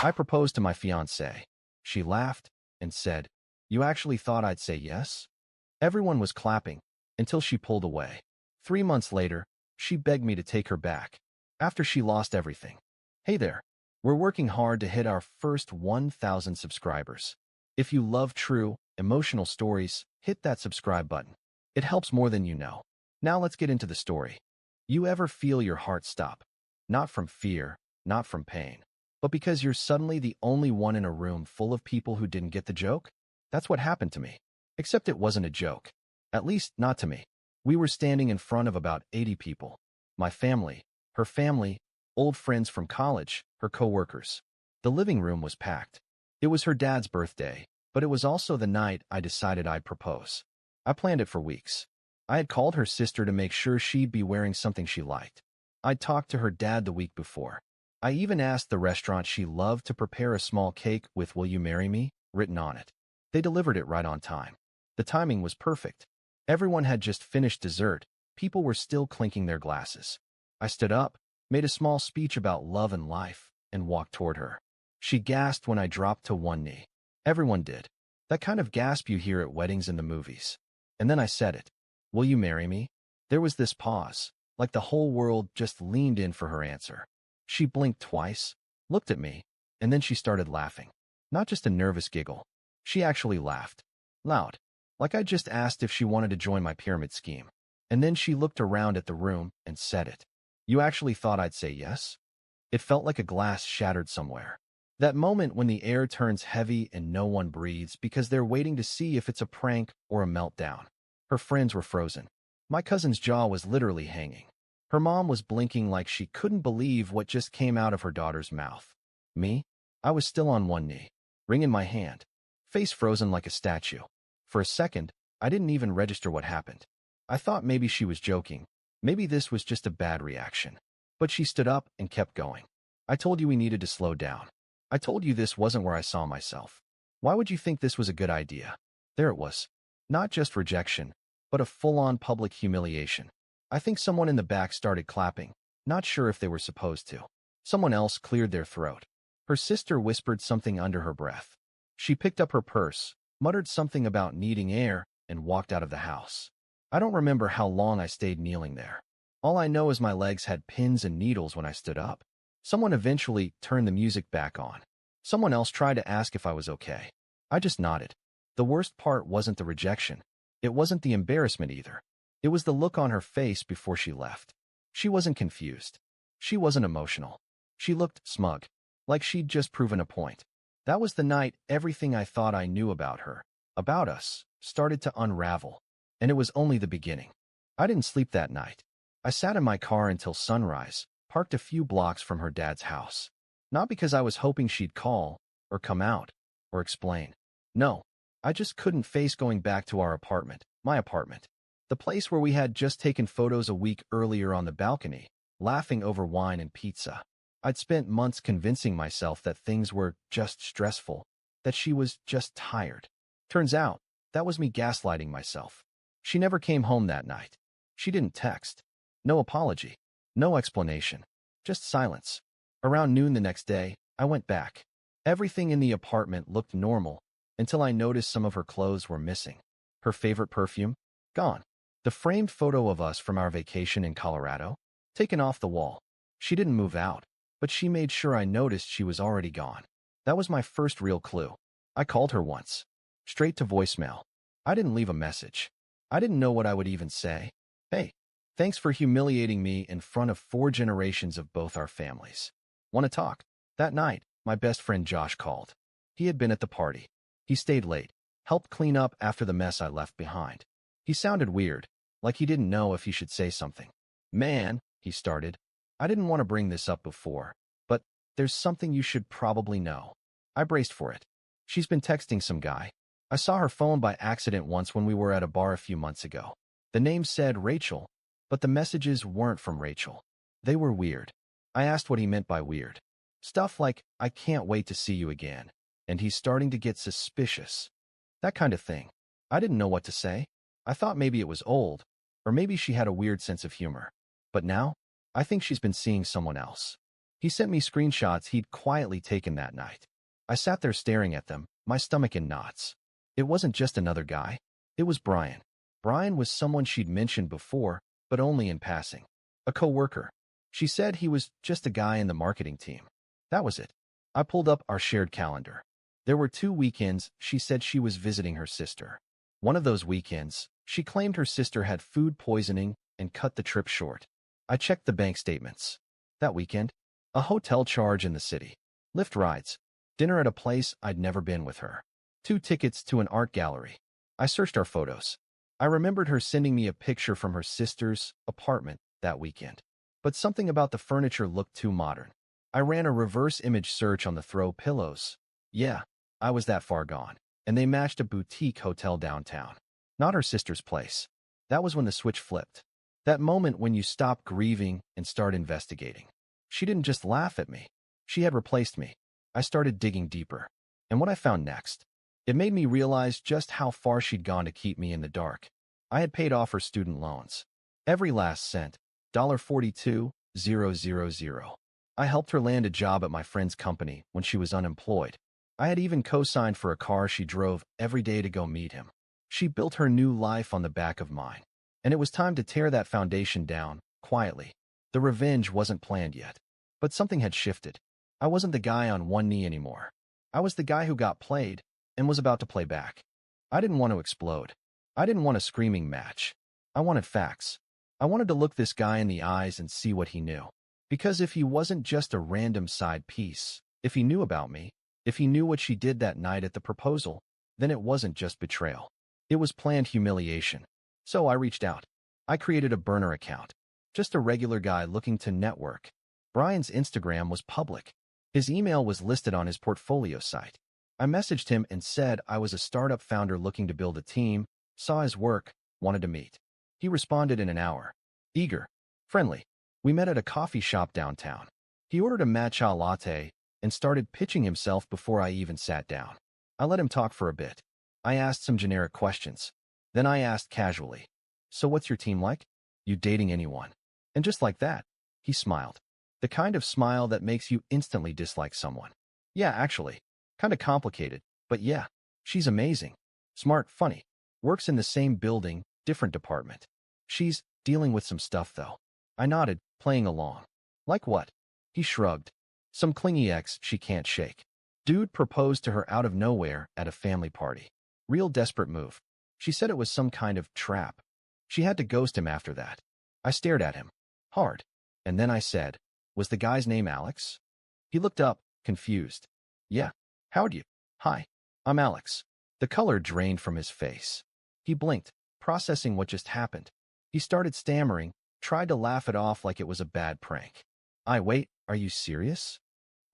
I proposed to my fiancée. She laughed and said, "You actually thought I'd say yes?" Everyone was clapping until she pulled away. 3 months later, she begged me to take her back after she lost everything. Hey there, we're working hard to hit our first 1,000 subscribers. If you love true, emotional stories, hit that subscribe button. It helps more than you know. Now let's get into the story. You ever feel your heart stop? Not from fear, not from pain, but because you're suddenly the only one in a room full of people who didn't get the joke? That's what happened to me. Except it wasn't a joke. At least, not to me. We were standing in front of about 80 people. My family, her family, old friends from college, her coworkers. The living room was packed. It was her dad's birthday, but it was also the night I decided I'd propose. I planned it for weeks. I had called her sister to make sure she'd be wearing something she liked. I'd talked to her dad the week before. I even asked the restaurant she loved to prepare a small cake with "Will you marry me?" written on it. They delivered it right on time. The timing was perfect. Everyone had just finished dessert. People were still clinking their glasses. I stood up, made a small speech about love and life, and walked toward her. She gasped when I dropped to one knee. Everyone did. That kind of gasp you hear at weddings in the movies. And then I said it. "Will you marry me?" There was this pause, like the whole world just leaned in for her answer. She blinked twice, looked at me, and then she started laughing. Not just a nervous giggle. She actually laughed. Loud. Like I just asked if she wanted to join my pyramid scheme. And then she looked around at the room and said it. "You actually thought I'd say yes?" It felt like a glass shattered somewhere. That moment when the air turns heavy and no one breathes because they're waiting to see if it's a prank or a meltdown. Her friends were frozen. My cousin's jaw was literally hanging. Her mom was blinking like she couldn't believe what just came out of her daughter's mouth. Me? I was still on one knee, ring in my hand, face frozen like a statue. For a second, I didn't even register what happened. I thought maybe she was joking. Maybe this was just a bad reaction. But she stood up and kept going. "I told you we needed to slow down. I told you this wasn't where I saw myself. Why would you think this was a good idea?" There it was. Not just rejection, but a full-on public humiliation. I think someone in the back started clapping, not sure if they were supposed to. Someone else cleared their throat. Her sister whispered something under her breath. She picked up her purse, muttered something about needing air, and walked out of the house. I don't remember how long I stayed kneeling there. All I know is my legs had pins and needles when I stood up. Someone eventually turned the music back on. Someone else tried to ask if I was okay. I just nodded. The worst part wasn't the rejection. It wasn't the embarrassment either. It was the look on her face before she left. She wasn't confused. She wasn't emotional. She looked smug, like she'd just proven a point. That was the night everything I thought I knew about her, about us, started to unravel. And it was only the beginning. I didn't sleep that night. I sat in my car until sunrise, parked a few blocks from her dad's house. Not because I was hoping she'd call, or come out, or explain. No, I just couldn't face going back to our apartment, my apartment. The place where we had just taken photos a week earlier on the balcony, laughing over wine and pizza. I'd spent months convincing myself that things were just stressful, that she was just tired. Turns out, that was me gaslighting myself. She never came home that night. She didn't text. No apology. No explanation. Just silence. Around noon the next day, I went back. Everything in the apartment looked normal until I noticed some of her clothes were missing. Her favorite perfume? Gone. The framed photo of us from our vacation in Colorado? Taken off the wall. She didn't move out, but she made sure I noticed she was already gone. That was my first real clue. I called her once. Straight to voicemail. I didn't leave a message. I didn't know what I would even say. "Hey, thanks for humiliating me in front of 4 generations of both our families. Want to talk?" That night, my best friend Josh called. He had been at the party. He stayed late, helped clean up after the mess I left behind. He sounded weird, like he didn't know if he should say something. "Man," he started. "I didn't want to bring this up before, but there's something you should probably know." I braced for it. "She's been texting some guy. I saw her phone by accident once when we were at a bar a few months ago. The name said Rachel, but the messages weren't from Rachel. They were weird." I asked what he meant by weird. Stuff like, "I can't wait to see you again," and "he's starting to get suspicious." That kind of thing. I didn't know what to say. I thought maybe it was old, or maybe she had a weird sense of humor. But now, I think she's been seeing someone else. He sent me screenshots he'd quietly taken that night. I sat there staring at them, my stomach in knots. It wasn't just another guy. It was Brian. Brian was someone she'd mentioned before, but only in passing. A coworker. She said he was just a guy in the marketing team. That was it. I pulled up our shared calendar. There were 2 weekends she said she was visiting her sister. One of those weekends, she claimed her sister had food poisoning and cut the trip short. I checked the bank statements. That weekend, a hotel charge in the city, Lyft rides, dinner at a place I'd never been with her, 2 tickets to an art gallery. I searched our photos. I remembered her sending me a picture from her sister's apartment that weekend. But something about the furniture looked too modern. I ran a reverse image search on the throw pillows. Yeah, I was that far gone. And they matched a boutique hotel downtown. Not her sister's place. That was when the switch flipped. That moment when you stop grieving and start investigating. She didn't just laugh at me. She had replaced me. I started digging deeper. And what I found next, it made me realize just how far she'd gone to keep me in the dark. I had paid off her student loans. Every last cent, $42,000. I helped her land a job at my friend's company when she was unemployed. I had even co-signed for a car she drove every day to go meet him. She built her new life on the back of mine. And it was time to tear that foundation down, quietly. The revenge wasn't planned yet. But something had shifted. I wasn't the guy on one knee anymore. I was the guy who got played and was about to play back. I didn't want to explode. I didn't want a screaming match. I wanted facts. I wanted to look this guy in the eyes and see what he knew. Because if he wasn't just a random side piece, if he knew about me, if he knew what she did that night at the proposal, then it wasn't just betrayal. It was planned humiliation. So I reached out. I created a burner account. Just a regular guy looking to network. Brian's Instagram was public. His email was listed on his portfolio site. I messaged him and said I was a startup founder looking to build a team, saw his work, wanted to meet. He responded in an hour. Eager. Friendly. We met at a coffee shop downtown. He ordered a matcha latte and started pitching himself before I even sat down. I let him talk for a bit. I asked some generic questions. Then I asked casually, "So what's your team like? You dating anyone?" And just like that, he smiled. The kind of smile that makes you instantly dislike someone. Yeah, actually. Kinda complicated, but yeah. She's amazing. Smart, funny. Works in the same building, different department. She's dealing with some stuff, though. I nodded, playing along. Like what? He shrugged. Some clingy ex she can't shake. Dude proposed to her out of nowhere at a family party. Real desperate move. She said it was some kind of trap. She had to ghost him after that. I stared at him. Hard. And then I said, "Was the guy's name Alex?" He looked up, confused. "Yeah. How'd you? Hi. I'm Alex." The color drained from his face. He blinked, processing what just happened. He started stammering, tried to laugh it off like it was a bad prank. Wait, are you serious?"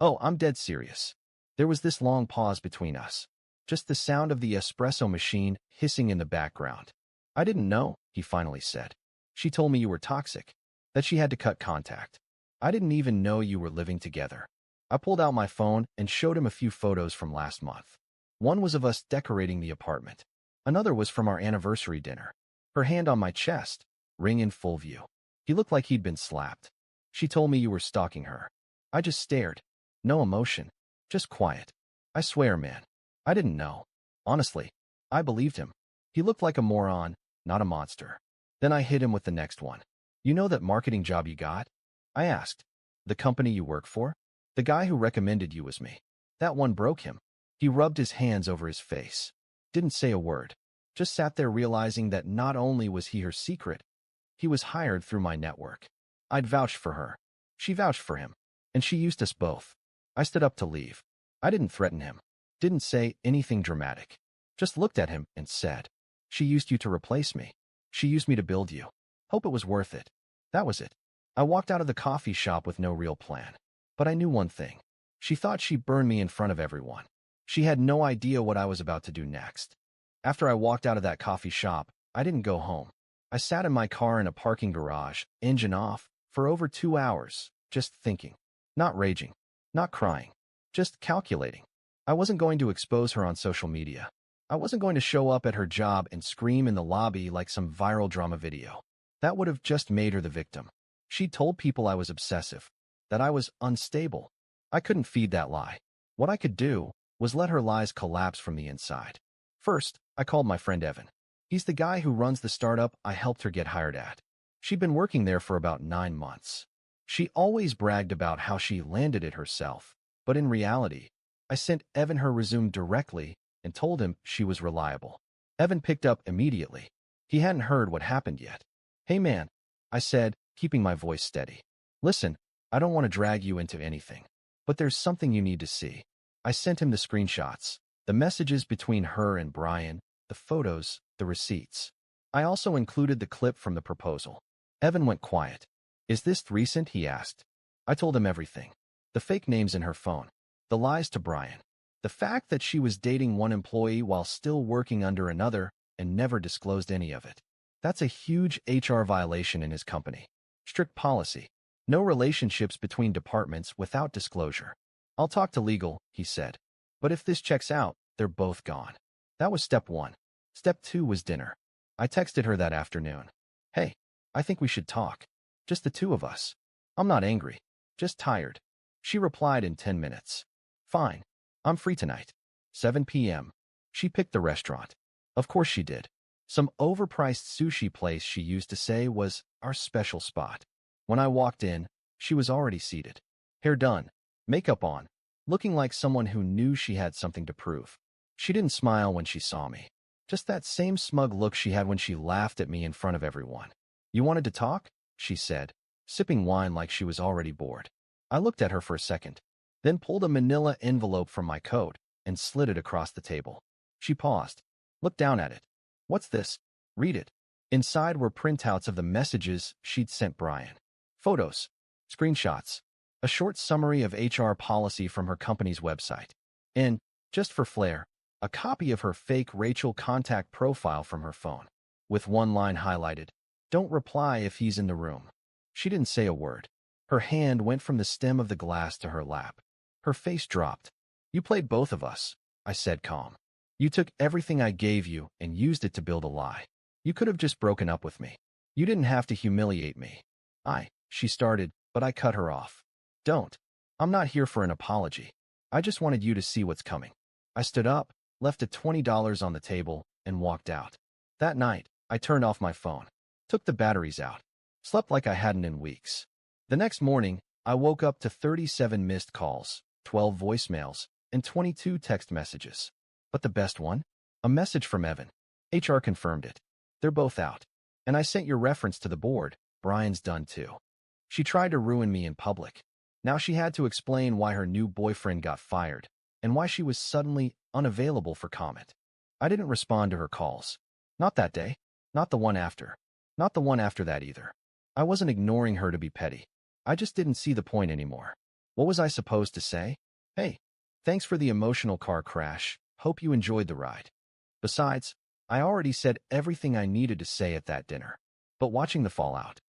"Oh, I'm dead serious." There was this long pause between us. Just the sound of the espresso machine hissing in the background. "I didn't know," he finally said. "She told me you were toxic, that she had to cut contact. I didn't even know you were living together." I pulled out my phone and showed him a few photos from last month. One was of us decorating the apartment. Another was from our anniversary dinner. Her hand on my chest, ring in full view. He looked like he'd been slapped. "She told me you were stalking her." I just stared. No emotion. Just quiet. I swear, man. I didn't know. Honestly, I believed him. He looked like a moron, not a monster. Then I hit him with the next one. "You know that marketing job you got?" I asked. "The company you work for? The guy who recommended you was me." That one broke him. He rubbed his hands over his face. Didn't say a word. Just sat there realizing that not only was he her secret, he was hired through my network. I'd vouched for her. She vouched for him. And she used us both. I stood up to leave. I didn't threaten him. Didn't say anything dramatic. Just looked at him and said, "She used you to replace me. She used me to build you. Hope it was worth it." That was it. I walked out of the coffee shop with no real plan. But I knew one thing. She thought she burned me in front of everyone. She had no idea what I was about to do next. After I walked out of that coffee shop, I didn't go home. I sat in my car in a parking garage, engine off, for over 2 hours, just thinking. Not raging. Not crying. Just calculating. I wasn't going to expose her on social media. I wasn't going to show up at her job and scream in the lobby like some viral drama video. That would have just made her the victim. She'd told people I was obsessive. that I was unstable. I couldn't feed that lie. What I could do was let her lies collapse from the inside. First, I called my friend Evan. He's the guy who runs the startup I helped her get hired at. She'd been working there for about 9 months. She always bragged about how she landed it herself, but in reality, I sent Evan her resume directly and told him she was reliable. Evan picked up immediately. He hadn't heard what happened yet. "Hey man," I said, keeping my voice steady. "Listen, I don't want to drag you into anything, but there's something you need to see." I sent him the screenshots, the messages between her and Brian, the photos, the receipts. I also included the clip from the proposal. Evan went quiet. "Is this recent?" he asked. I told him everything. The fake names in her phone, the lies to Brian, the fact that she was dating one employee while still working under another and never disclosed any of it. That's a huge HR violation in his company. Strict policy. No relationships between departments without disclosure. "I'll talk to legal," he said. "But if this checks out, they're both gone." That was step 1. Step 2 was dinner. I texted her that afternoon. "Hey, I think we should talk. Just the two of us. I'm not angry, just tired." She replied in 10 minutes. "Fine. I'm free tonight. 7 p.m. She picked the restaurant. Of course she did. Some overpriced sushi place she used to say was our special spot. When I walked in, she was already seated. Hair done, makeup on, looking like someone who knew she had something to prove. She didn't smile when she saw me. Just that same smug look she had when she laughed at me in front of everyone. "You wanted to talk?" she said, sipping wine like she was already bored. I looked at her for a second, then pulled a manila envelope from my coat and slid it across the table. She paused, looked down at it. "What's this?" "Read it." Inside were printouts of the messages she'd sent Brian. Photos, screenshots, a short summary of HR policy from her company's website, and, just for flair, a copy of her fake Rachel contact profile from her phone, with one line highlighted, "Don't reply if he's in the room." She didn't say a word. Her hand went from the stem of the glass to her lap. Her face dropped. "You played both of us," I said calm. "You took everything I gave you and used it to build a lie. You could have just broken up with me. You didn't have to humiliate me." She started, but I cut her off. "Don't. I'm not here for an apology. I just wanted you to see what's coming." I stood up, left a $20 on the table, and walked out. That night, I turned off my phone, took the batteries out, slept like I hadn't in weeks. The next morning, I woke up to 37 missed calls, 12 voicemails, and 22 text messages. But the best one? A message from Evan. HR confirmed it. "They're both out. And I sent your reference to the board. Brian's done too." She tried to ruin me in public. Now she had to explain why her new boyfriend got fired and why she was suddenly unavailable for comment. I didn't respond to her calls. Not that day. Not the one after. Not the one after that either. I wasn't ignoring her to be petty. I just didn't see the point anymore. What was I supposed to say? "Hey, thanks for the emotional car crash. Hope you enjoyed the ride." Besides, I already said everything I needed to say at that dinner. But watching the fallout,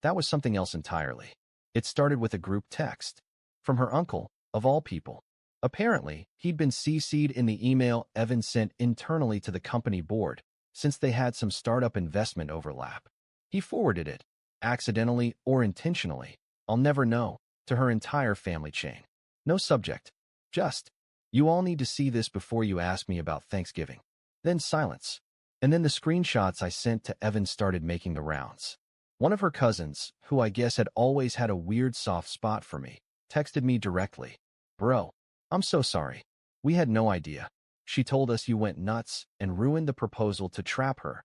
that was something else entirely. It started with a group text from her uncle, of all people. Apparently, he'd been CC'd in the email Evan sent internally to the company board, since they had some startup investment overlap. He forwarded it, accidentally or intentionally, I'll never know, to her entire family chain. No subject. Just, "You all need to see this before you ask me about Thanksgiving." Then silence. And then the screenshots I sent to Evan started making the rounds. One of her cousins, who I guess had always had a weird soft spot for me, texted me directly. "Bro, I'm so sorry. We had no idea. She told us you went nuts and ruined the proposal to trap her."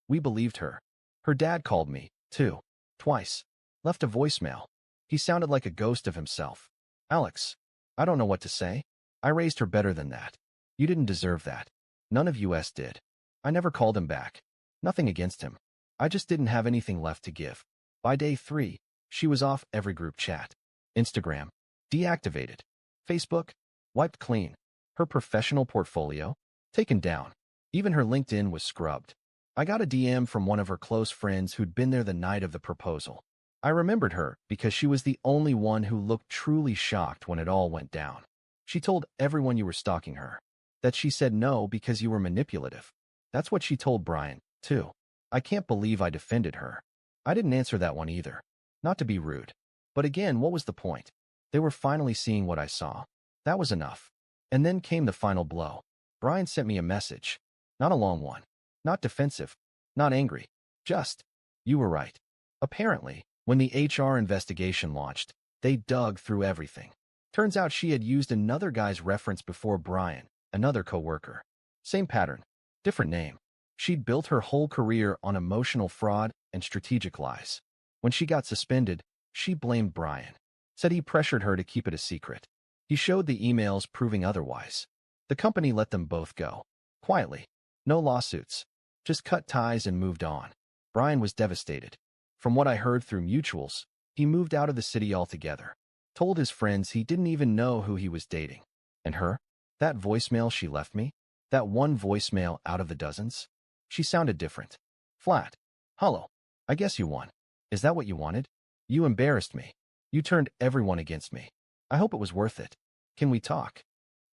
We believed her. Her dad called me, too. Twice. Left a voicemail. He sounded like a ghost of himself. "Alex, I don't know what to say. I raised her better than that. You didn't deserve that. None of us did." I never called him back. Nothing against him. I just didn't have anything left to give. By day 3, she was off every group chat. Instagram, deactivated. Facebook, wiped clean. Her professional portfolio, taken down. Even her LinkedIn was scrubbed. I got a DM from one of her close friends who'd been there the night of the proposal. I remembered her because she was the only one who looked truly shocked when it all went down. She told everyone you were stalking her. That she said no because you were manipulative. That's what she told Brian, too. I can't believe I defended her. I didn't answer that one either. Not to be rude. But again, what was the point? They were finally seeing what I saw. That was enough. And then came the final blow. Brian sent me a message. Not a long one. Not defensive. Not angry. Just, you were right. Apparently, when the HR investigation launched, they dug through everything. Turns out she had used another guy's reference before Brian, another coworker. Same pattern, different name. She'd built her whole career on emotional fraud and strategic lies. When she got suspended, she blamed Brian. Said he pressured her to keep it a secret. He showed the emails proving otherwise. The company let them both go. Quietly. No lawsuits. Just cut ties and moved on. Brian was devastated. From what I heard through mutuals, he moved out of the city altogether. Told his friends he didn't even know who he was dating. And her? That voicemail she left me? That one voicemail out of the dozens? She sounded different. Flat. Hollow. I guess you won. Is that what you wanted? You embarrassed me. You turned everyone against me. I hope it was worth it. Can we talk?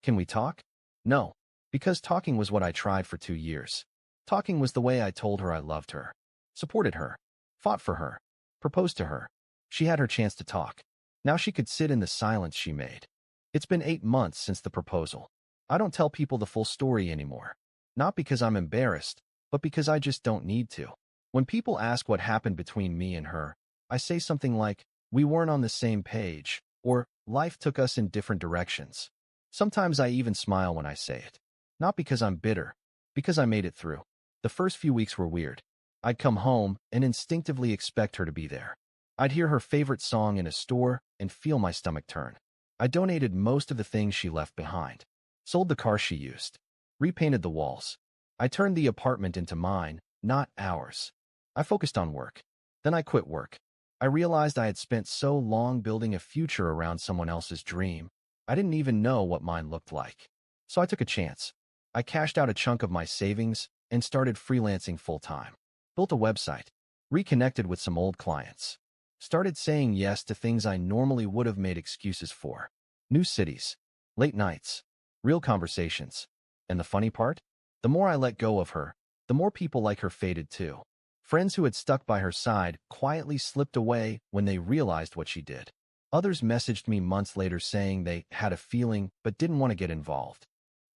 Can we talk? No. Because talking was what I tried for 2 years. Talking was the way I told her I loved her. Supported her. Fought for her. Proposed to her. She had her chance to talk. Now she could sit in the silence she made. It's been 8 months since the proposal. I don't tell people the full story anymore. Not because I'm embarrassed, but because I just don't need to. When people ask what happened between me and her, I say something like, we weren't on the same page, or life took us in different directions. Sometimes I even smile when I say it. Not because I'm bitter, because I made it through. The first few weeks were weird. I'd come home and instinctively expect her to be there. I'd hear her favorite song in a store and feel my stomach turn. I donated most of the things she left behind. Sold the car she used. Repainted the walls. I turned the apartment into mine, not ours. I focused on work. Then I quit work. I realized I had spent so long building a future around someone else's dream, I didn't even know what mine looked like. So I took a chance. I cashed out a chunk of my savings and started freelancing full-time. Built a website. Reconnected with some old clients. Started saying yes to things I normally would have made excuses for. New cities. Late nights. Real conversations. And the funny part? The more I let go of her, the more people like her faded too. Friends who had stuck by her side quietly slipped away when they realized what she did. Others messaged me months later saying they had a feeling but didn't want to get involved.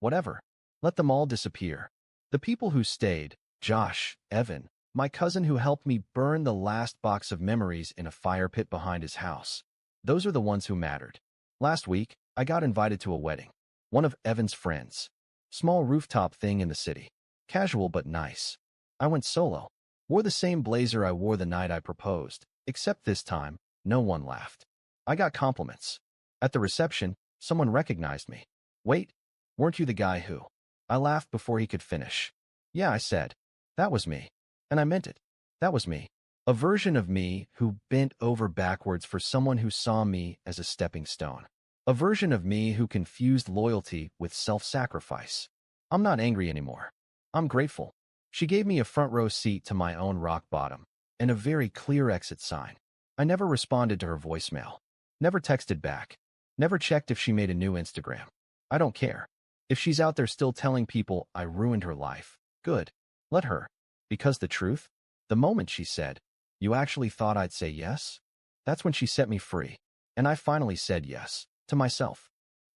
Whatever. Let them all disappear. The people who stayed, Josh, Evan, my cousin who helped me burn the last box of memories in a fire pit behind his house. Those are the ones who mattered. Last week, I got invited to a wedding. One of Evan's friends. Small rooftop thing in the city. Casual but nice. I went solo. Wore the same blazer I wore the night I proposed, except this time, no one laughed. I got compliments. At the reception, someone recognized me. Wait, weren't you the guy who? I laughed before he could finish. Yeah, I said. That was me. And I meant it. That was me. A version of me who bent over backwards for someone who saw me as a stepping stone. A version of me who confused loyalty with self-sacrifice. I'm not angry anymore. I'm grateful. She gave me a front row seat to my own rock bottom and a very clear exit sign. I never responded to her voicemail. Never texted back. Never checked if she made a new Instagram. I don't care. If she's out there still telling people I ruined her life, good. Let her. Because the truth? The moment she said, you actually thought I'd say yes? That's when she set me free. And I finally said yes. To myself.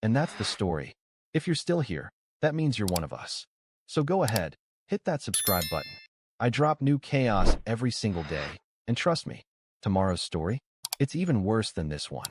And that's the story. If you're still here, that means you're one of us. So go ahead, hit that subscribe button. I drop new chaos every single day, and trust me, tomorrow's story, it's even worse than this one.